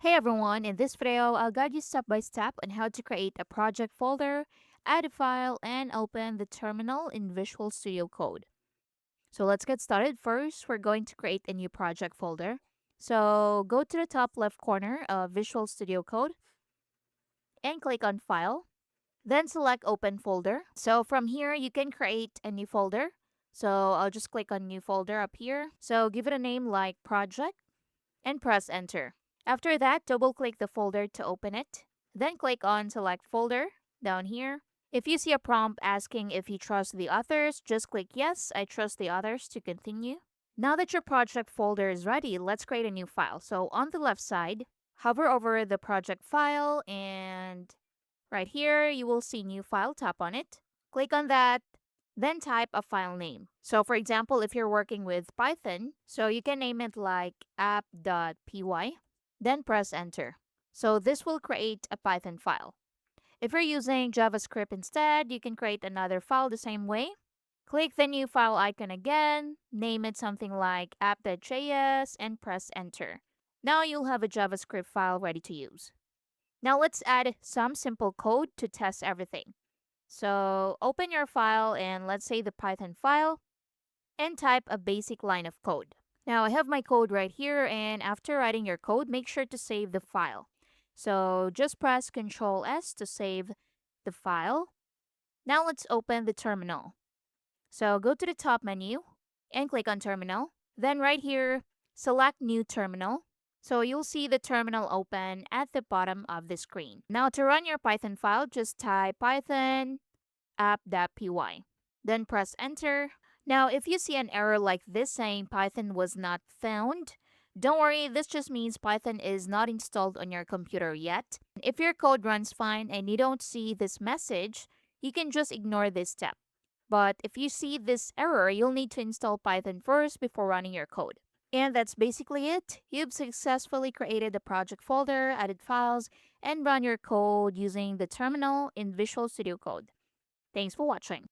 Hey everyone, in this video, I'll guide you step by step on how to create a project folder, add a file, and open the terminal in Visual Studio Code. So let's get started. First, we're going to create a new project folder. So go to the top left corner of Visual Studio Code and click on File. Then select Open Folder. So from here, you can create a new folder. So I'll just click on New Folder up here. So give it a name like Project and press Enter. After that, double-click the folder to open it. Then click on Select Folder down here. If you see a prompt asking if you trust the authors, just click Yes, I trust the authors to continue. Now that your project folder is ready, let's create a new file. So on the left side, hover over the project file and right here, you will see New File, tap on it. Click on that, then type a file name. So for example, if you're working with Python, so you can name it like app.py, then press enter. So this will create a Python file. If you're using JavaScript instead, you can create another file the same way. Click the new file icon again, name it something like app.js, and press enter. Now you'll have a JavaScript file ready to use. Now let's add some simple code to test everything. So open your file and let's say the Python file and type a basic line of code. Now I have my code right here, and after writing your code, make sure to save the file. So just press Ctrl S to save the file. Now let's open the terminal. So go to the top menu and click on terminal. Then right here, select new terminal. So you'll see the terminal open at the bottom of the screen. Now to run your Python file, just type python app.py. Then press enter. Now, if you see an error like this saying Python was not found, don't worry, this just means Python is not installed on your computer yet. If your code runs fine and you don't see this message, you can just ignore this step. But if you see this error, you'll need to install Python first before running your code. And that's basically it. You've successfully created the project folder, added files, and run your code using the terminal in Visual Studio Code. Thanks for watching.